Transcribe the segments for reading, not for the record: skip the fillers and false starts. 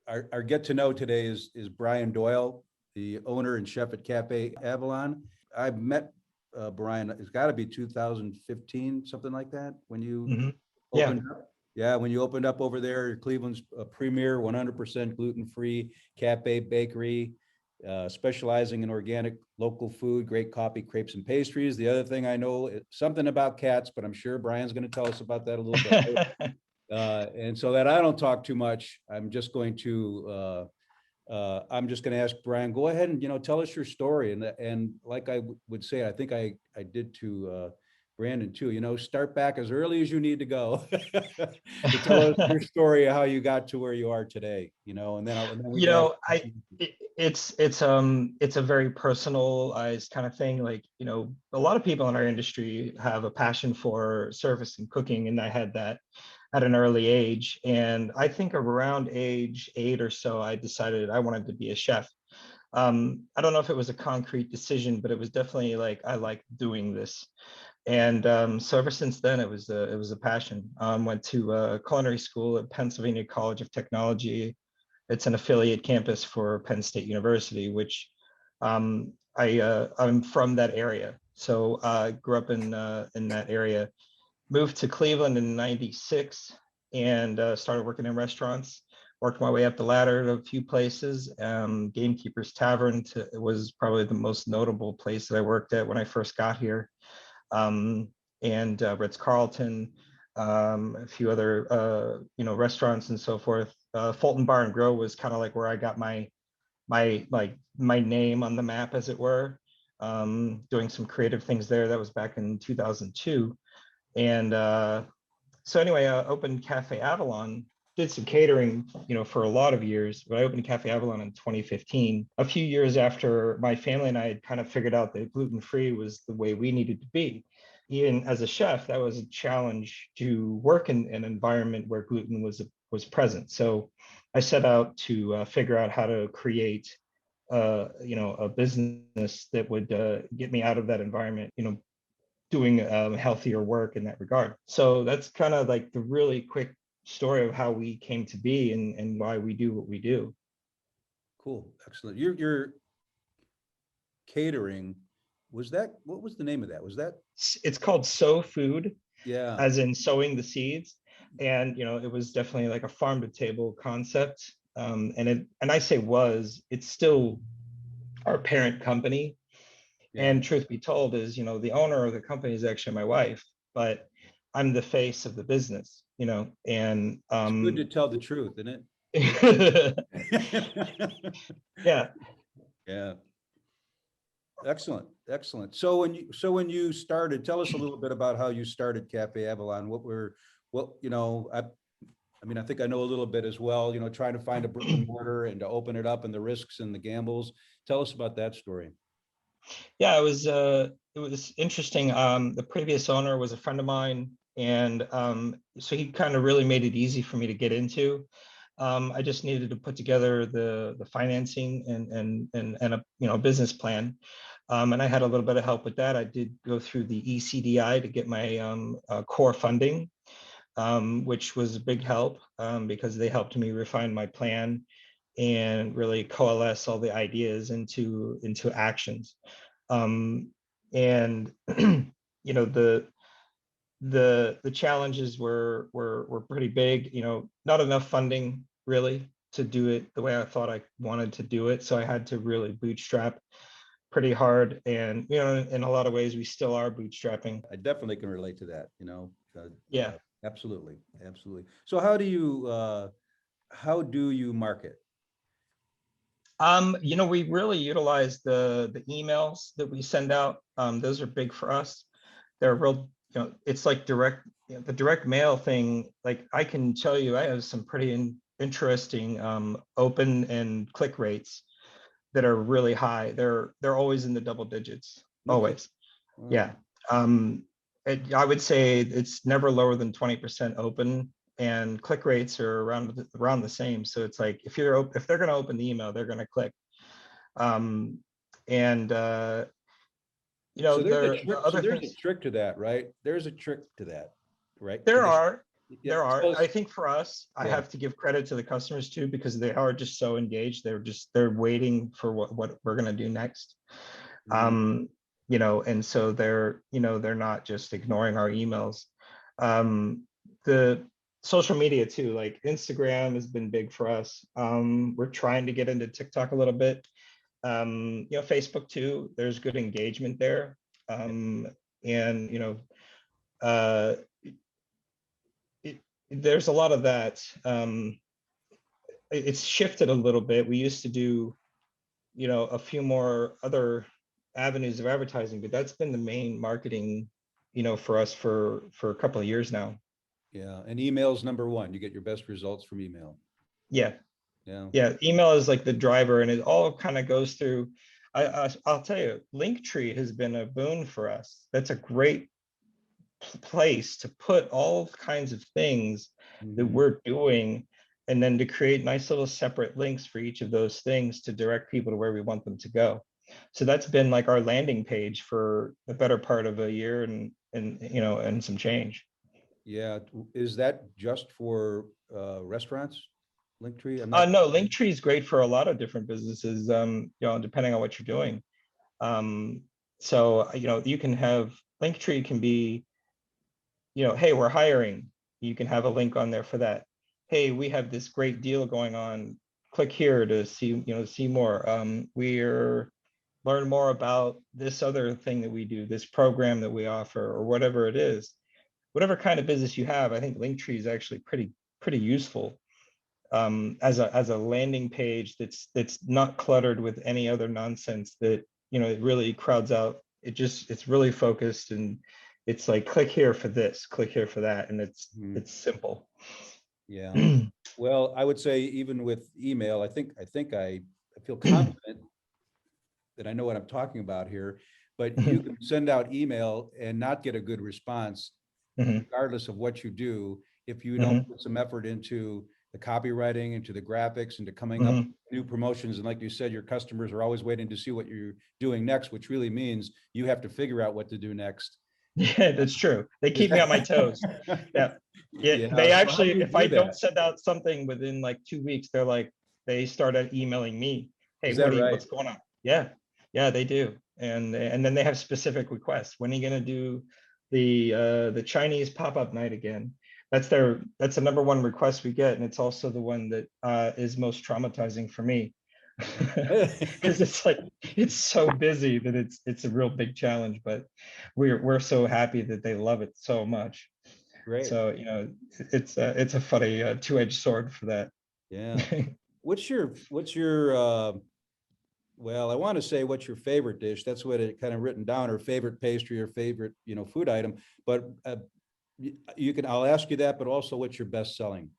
our get to know today is Brian Doyle, the owner and chef at Cafe Avalaun. I've met Brian. It's got to be 2015, something like that, when you Hmm. Yeah. opened up. Yeah, when you opened up over there, Cleveland's premier 100% gluten-free cafe bakery, specializing in organic local food, great coffee, crepes, and pastries. The other thing I know is something about cats, but I'm sure Brian's going to tell us about that a little bit. And so that I don't talk too much, I'm just going to ask Brian, go ahead and, tell us your story. And like I would say, I think I did to Brandon too, start back as early as you need to go to tell us your story of how you got to where you are today, and then we You can know, it's a very personalized kind of thing. Like, a lot of people in our industry have a passion for service and cooking, and I had that at an early age. And I think around age 8 or so, I decided I wanted to be a chef. I don't know if it was a concrete decision, but it was definitely like I like doing this. And so ever since then, it was a passion. Went to culinary school at Pennsylvania College of Technology. It's an affiliate campus for Penn State University, which I'm from that area. So I grew up in that area. Moved to Cleveland in '96 and started working in restaurants. Worked my way up the ladder to a few places. Gamekeeper's Tavern was probably the most notable place that I worked at when I first got here. And Ritz-Carlton, a few other restaurants and so forth. Fulton Bar and Grill was kind of like where I got my name on the map, as it were. Doing some creative things there. That was back in 2002. And so anyway, I opened Cafe Avalaun. Did some catering, for a lot of years, but I opened Cafe Avalaun in 2015, a few years after my family and I had kind of figured out that gluten-free was the way we needed to be. Even as a chef, that was a challenge to work in an environment where gluten was present. I set out to figure out how to create, a business that would get me out of that environment, doing healthier work in that regard. So that's kind of like the really quick story of how we came to be and why we do what we do. cool, excellent. Your catering, what was the name of that? Was that, It's called Sow Food, yeah, as in sowing the seeds. And it was definitely like a farm to table concept. And I say it's still our parent company. yeah. And truth be told is, the owner of the company is actually my wife, but I'm the face of the business, and It's good to tell the truth, isn't it? yeah. Yeah. Excellent, excellent. So when you started, tell us a little bit about how you started Cafe Avalaun. I mean, I think I know a little bit as well, trying to find a brick and mortar and to open it up and the risks and the gambles. Tell us about that story. Yeah, it was interesting. The previous owner was a friend of mine, and so he kind of really made it easy for me to get into. I just needed to put together the financing and a business plan. And I had a little bit of help with that. I did go through the ECDI to get my core funding, which was a big help, because they helped me refine my plan and really coalesce all the ideas into actions. And the challenges were pretty big. Not enough funding really to do it the way I thought I wanted to do it. So I had to really bootstrap pretty hard. And in a lot of ways, we still are bootstrapping. I definitely can relate to that, Yeah. absolutely, absolutely. So how do you market? We really utilize the emails that we send out. Those are big for us. They're real, it's like the direct mail thing. Like I can tell you, I have some pretty interesting open and click rates that are really high. They're always in the double digits, No kidding. always. Wow. Yeah. I would say it's never lower than 20% open, and click rates are around the same. So it's like if they're going to open the email, they're going to click. Um, and So there's a the trick. So other there's a things trick to that, right? There's a trick to that, right? there are, Yeah, There are. tell us- I think for us, I yeah. have to give credit to the customers too, because they are just so engaged. They're waiting for what we're gonna do next. Mhm. And so they're not just ignoring our emails. The social media too, like Instagram has been big for us. We're trying to get into TikTok a little bit. Facebook too, there's good engagement there. And uh, it, there's a lot of that. It's shifted a little bit. We used to do, a few more other avenues of advertising, but that's been the main marketing, for us for a couple of years now. Yeah, and email's number one. You get your best results from email. Yeah, Yeah. yeah. Email is like the driver, and it all kind of goes through. I'll tell you, Linktree has been a boon for us. That's a great place to put all kinds of things that Mhm. we're doing, and then to create nice little separate links for each of those things to direct people to where we want them to go. So that's been like our landing page for the better part of a year, and some change. Yeah, is that just for restaurants? Linktree? I'm not. No, Linktree is great for a lot of different businesses, depending on what you're doing. So you can have Linktree can be, hey, we're hiring. You can have a link on there for that. Hey, we have this great deal going on. Click here to see more. We're learn more about this other thing that we do, this program that we offer, or whatever it is. Whatever kind of business you have, I think Linktree is actually pretty useful, as a landing page that's not cluttered with any other nonsense that it really crowds out. It's really focused, and it's like click here for this, click here for that, and it's Mhm. it's simple. Yeah. Well, I would say even with email, I feel confident that I know what I'm talking about here, but you can send out email and not get a good response Mhm, regardless of what you do, if you don't mhm, put some effort into the copywriting, into the graphics, into coming up with mhm. new promotions. And like you said, your customers are always waiting to see what you're doing next, which really means you have to figure out what to do next. Yeah, that's true. They Is keep me on my toes. that? Yeah. Yeah. Yeah. They So how do actually, you if I do don't that? send out something within like 2 weeks, they started emailing me. Hey, Is that right? what's going on? Yeah. Yeah, they do. And then they have specific requests. When are you gonna do the Chinese pop-up night again? That's the number one request we get. And it's also the one that is most traumatizing for me. Because it's so busy that it's a real big challenge, but we're so happy that they love it so much. Great. So it's a funny two-edged sword for that. Yeah. What's your well, I want to say what's your favorite dish? That's what it kind of written down, or favorite pastry or favorite, food item. But you can, I'll ask you that, but also what's your best selling?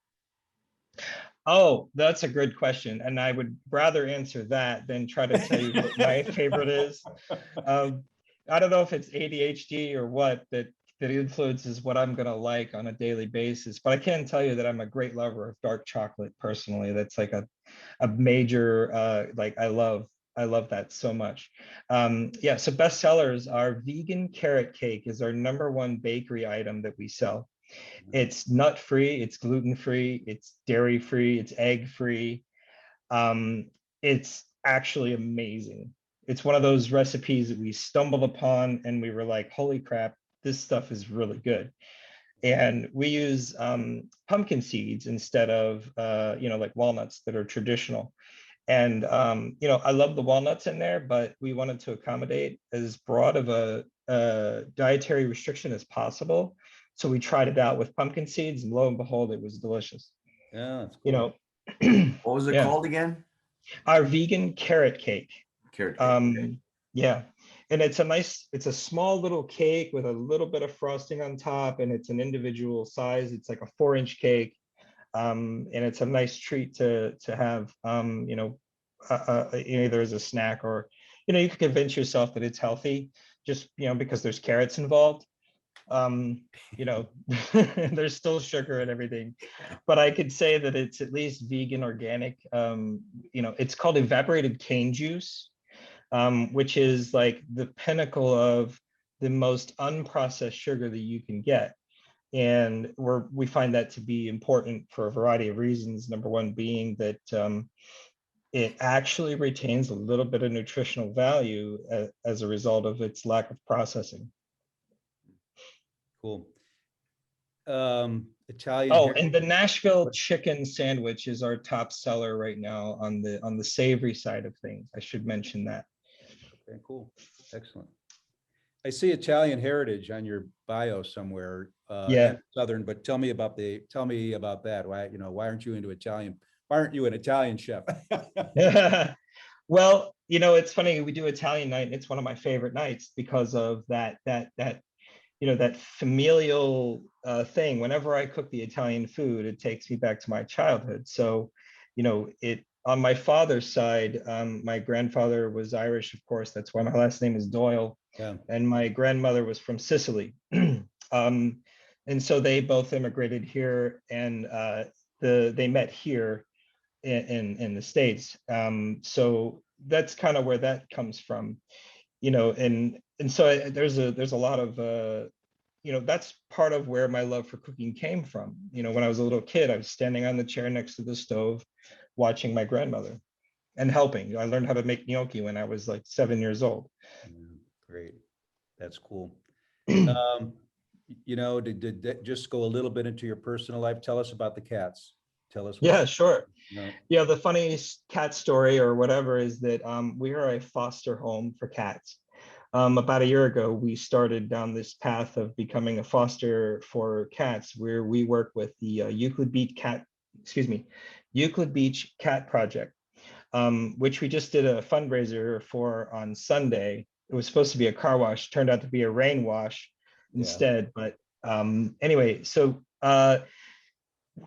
Oh, that's a good question, and I would rather answer that than try to tell you what my favorite is. Um, I don't know if it's ADHD or what that influences what I'm gonna like on a daily basis, but I can tell you that I'm a great lover of dark chocolate personally. That's like a major like I love that so much. Yeah, so best sellers, our vegan carrot cake is our number one bakery item that we sell. It's nut free, it's gluten free, it's dairy free, it's egg free. It's actually amazing. It's one of those recipes that we stumbled upon and we were like, holy crap, this stuff is really good. And we use pumpkin seeds instead of like walnuts that are traditional. And I love the walnuts in there, but we wanted to accommodate as broad of a dietary restriction as possible. So we tried it out with pumpkin seeds, and lo and behold, it was delicious. Yeah, that's You cool. know, What was it yeah, called again? our vegan carrot cake. Carrot cake. Okay. Yeah, and it's a small little cake with a little bit of frosting on top, and it's an individual size. It's like a 4-inch cake, and it's a nice treat to have, either as a snack, or you can convince yourself that it's healthy just because there's carrots involved. You know, there's still sugar and everything, but I could say that it's at least vegan, organic. It's called evaporated cane juice, which is like the pinnacle of the most unprocessed sugar that you can get. And we find that to be important for a variety of reasons. Number one being that it actually retains a little bit of nutritional value as a result of its lack of processing. Cool. Italian. Oh, and the Nashville chicken sandwich is our top seller right now on the savory side of things. I should mention that. Okay, cool. Excellent. I see Italian heritage on your bio somewhere. Yeah. And Southern, but tell me about that. Why aren't you into Italian? Why aren't you an Italian chef? Well, it's funny. We do Italian night, and it's one of my favorite nights because of that familial thing. Whenever I cook the Italian food, it takes me back to my childhood. So, it on my father's side, my grandfather was Irish, of course. That's why my last name is Doyle. Yeah. And my grandmother was from Sicily. And so they both immigrated here, and they met here in the States. So that's kind of where that comes from, and so there's a lot of that's part of where my love for cooking came from. When I was a little kid, I was standing on the chair next to the stove watching my grandmother and helping. I learned how to make gnocchi when I was like 7 years old. Great. That's cool. Did that just go a little bit into your personal life? Tell us about the cats. Tell us. Yeah, sure. No. Yeah, the funniest cat story or whatever is that we are a foster home for cats. About a year ago, we started down this path of becoming a foster for cats, where we work with the Euclid Beach Cat Project, which we just did a fundraiser for on Sunday. It was supposed to be a car wash, turned out to be a rain wash instead. Yeah. But anyway, so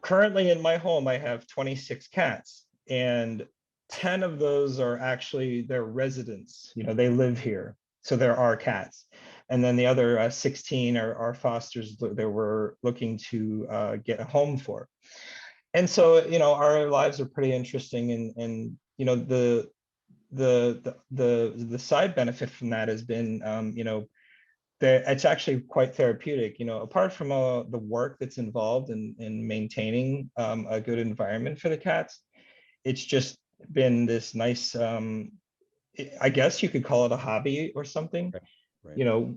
currently in my home, I have 26 cats, and 10 of those are actually their residents. They live here. So there are cats. And then the other 16 are fosters that we're looking to get a home for. And so, our lives are pretty interesting. And the side benefit from that has been, it's actually quite therapeutic, apart from the work that's involved in maintaining a good environment for the cats. It's just been this nice, I guess you could call it a hobby or something, right.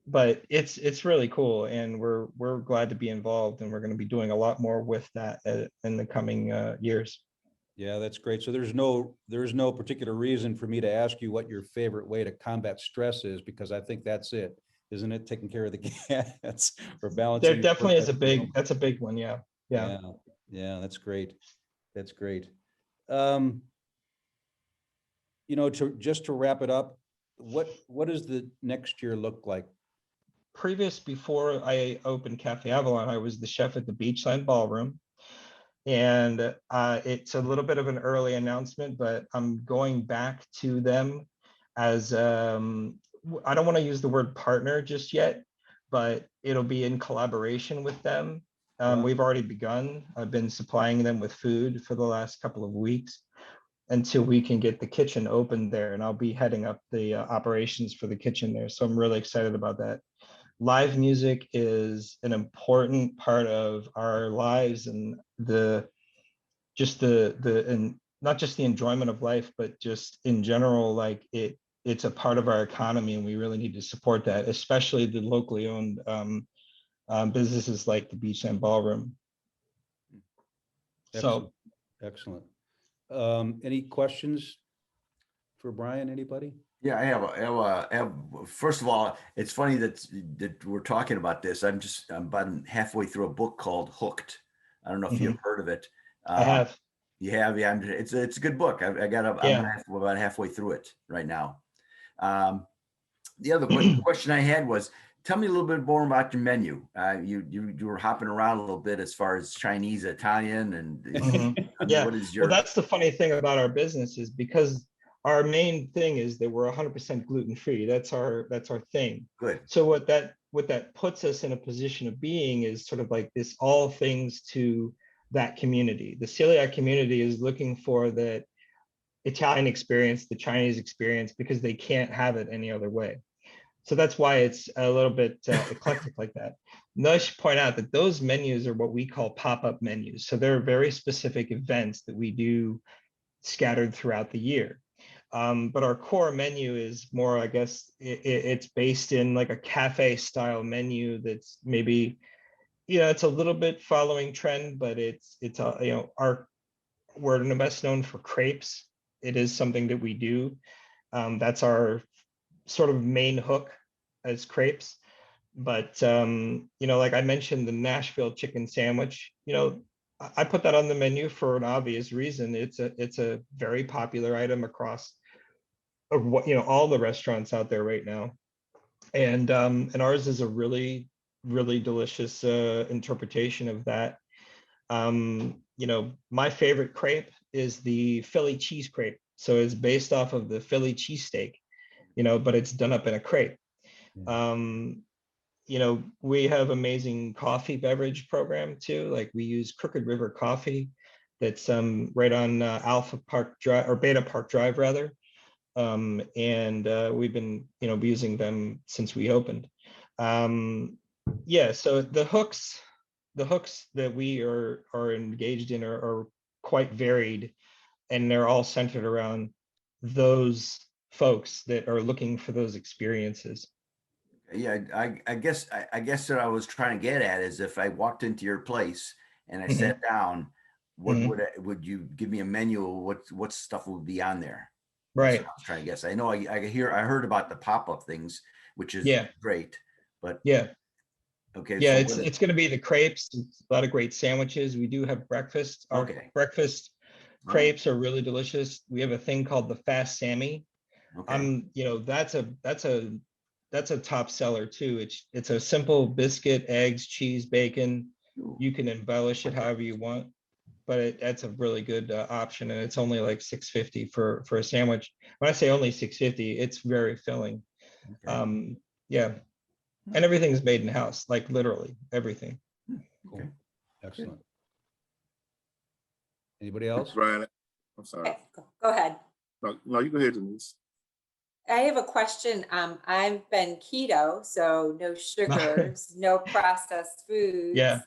But it's really cool, and we're glad to be involved, and we're going to be doing a lot more with that in the coming years. Yeah, that's great. So there's no particular reason for me to ask you what your favorite way to combat stress is, because I think that's it, isn't it? Taking care of the cats or balancing. There definitely is that's a big one. Yeah. That's great. That's great. To wrap it up, what does the next year look like? Before I opened Cafe Avalaun, I was the chef at the Beachland Ballroom. And it's a little bit of an early announcement, but I'm going back to them as, I don't want to use the word partner just yet, but it'll be in collaboration with them. We've already begun. I've been supplying them with food for the last couple of weeks until we can get the kitchen open there. And I'll be heading up the operations for the kitchen there. So I'm really excited about that. Live music is an important part of our lives, and and not just the enjoyment of life, but just in general, like it's a part of our economy, and we really need to support that, especially the locally owned businesses like the Beachland Ballroom. Excellent. Excellent. Any questions for Brian? Anybody? Yeah, I have. First of all, it's funny that we're talking about this. I'm about halfway through a book called Hooked. I don't know if you've heard of it. I have. You have, yeah. It's a good book. I'm about halfway through it right now. The other question I had was, tell me a little bit more about your menu. You were hopping around a little bit as far as Chinese, Italian, and yeah. What is your? Well, that's the funny thing about our business, is because our main thing is that we're 100% gluten-free. That's our thing. Good. So what that puts us in a position of being is sort of like this all things to that community. The celiac community is looking for that Italian experience, the Chinese experience, because they can't have it any other way. So that's why it's a little bit eclectic like that. Now I should point out that those menus are what we call pop-up menus. So they're very specific events that we do scattered throughout the year. But our core menu is more, I guess, it's based in like a cafe style menu that's maybe, it's a little bit following trend, but it's we're the best known for crepes. It is something that we do. That's our sort of main hook as crepes. But like I mentioned, the Nashville chicken sandwich, I put that on the menu for an obvious reason. It's a very popular item across all the restaurants out there right now. And ours is a really, really delicious interpretation of that. My favorite crepe is the Philly cheese crepe. So it's based off of the Philly cheesesteak, but it's done up in a crepe. We have amazing coffee beverage program too. Like we use Crooked River coffee that's right on Alpha Park Drive, or Beta Park Drive rather. And we've been, using them since we opened. So the hooks that we are engaged in are quite varied, and they're all centered around those folks that are looking for those experiences. Yeah, I guess what I was trying to get at is if I walked into your place and I sat down, what would you give me a menu of what stuff would be on there? Right. That's what I was trying to guess. I know I heard about the pop-up things, which is great, but okay. Yeah, so it's going to be the crepes, a lot of great sandwiches. We do have breakfast. Our breakfast crepes are really delicious. We have a thing called the Fast Sammy. That's a top seller too. It's a simple biscuit, eggs, cheese, bacon. You can embellish it however you want, but that's a really good option, and it's only like $6.50 for a sandwich. When I say only $6.50, it's very filling. And everything's made in house, like literally everything. Cool. Excellent. Anybody else? Brian, I'm sorry. Okay, go ahead. No, you go ahead, Denise. I have a question. I've been keto, so no sugars, no processed foods. Yeah.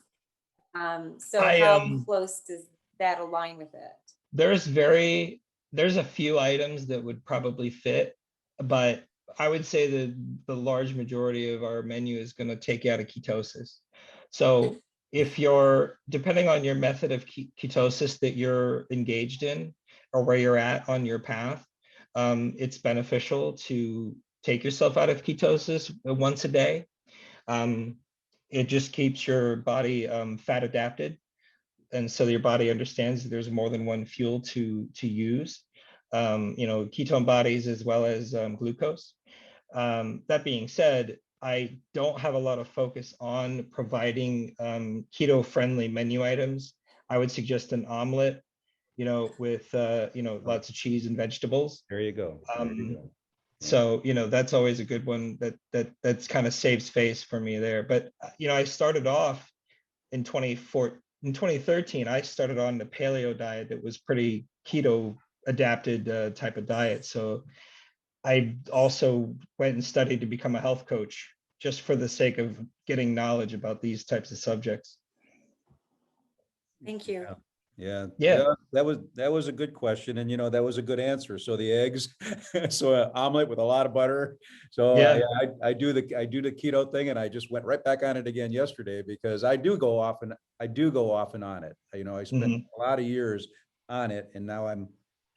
So how close does that align with it? There's a few items that would probably fit, but I would say that the large majority of our menu is going to take you out of ketosis. So if depending on your method of ketosis that you're engaged in or where you're at on your path, it's beneficial to take yourself out of ketosis once a day. It just keeps your body fat adapted. And so your body understands that there's more than one fuel to use, ketone bodies as well as glucose. That being said, I don't have a lot of focus on providing keto-friendly menu items. I would suggest an omelet, with lots of cheese and vegetables. There you go. So that's always a good one. That's kind of saves face for me there. But I started off in 2013. I started on the paleo diet that was pretty keto adapted type of diet. So I also went and studied to become a health coach just for the sake of getting knowledge about these types of subjects. Thank you. Yeah. That was a good question, and that was a good answer. So the eggs, so an omelet with a lot of butter. So I do the keto thing, and I just went right back on it again yesterday because I do go off and on it. I spent a lot of years on it, and now I'm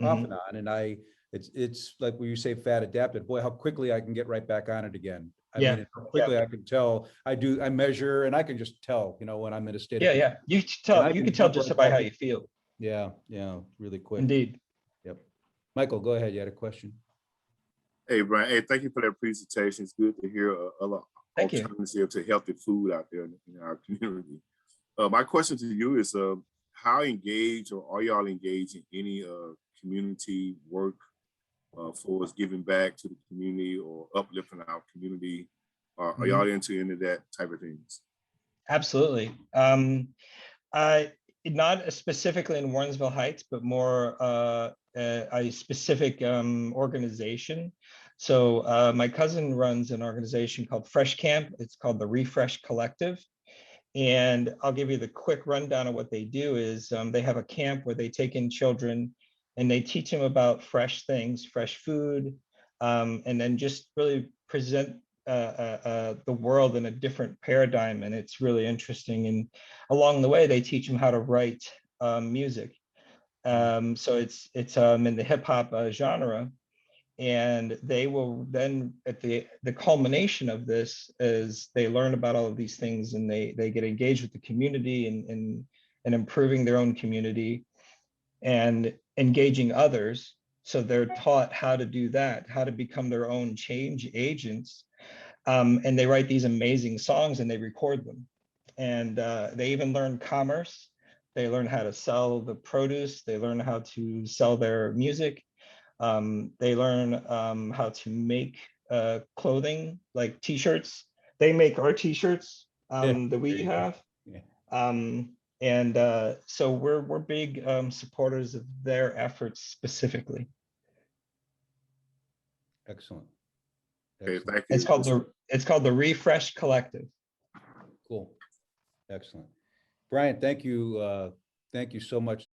off and on, and it's like when you say fat adapted, boy, how quickly I can get right back on it again. I mean, how quickly I can tell. I measure, and I can just tell, when I'm in a state. You can tell just about how you feel. Yeah, really quick. Indeed. Yep. Michael, go ahead. You had a question. Hey, Brian. Hey, thank you for that presentation. It's good to hear a lot of alternative to healthy food out there in our community. My question to you is, how engaged, or are y'all engaged in any community work for us giving back to the community or uplifting our community? Are y'all into any of that type of things? Absolutely. Not specifically in Warrensville Heights, but more a specific organization. So my cousin runs an organization called Fresh Camp. It's called the Refresh Collective. And I'll give you the quick rundown of what they do is they have a camp where they take in children and they teach them about fresh things, fresh food, and then just really present the world in a different paradigm. And it's really interesting. And along the way, they teach them how to write music. So it's in the hip hop genre. And they will then at the culmination of this is they learn about all of these things and they get engaged with the community and improving their own community and engaging others. So they're taught how to do that, how to become their own change agents. And they write these amazing songs and they record them. And they even learn commerce. They learn how to sell the produce. They learn how to sell their music. They learn how to make clothing like t-shirts. They make our t-shirts that we have. Yeah. So we're big supporters of their efforts specifically. Excellent. Okay, Excellent. thank you. It's called the Refresh Collective. Cool. Excellent. Brian, thank you. Thank you so much.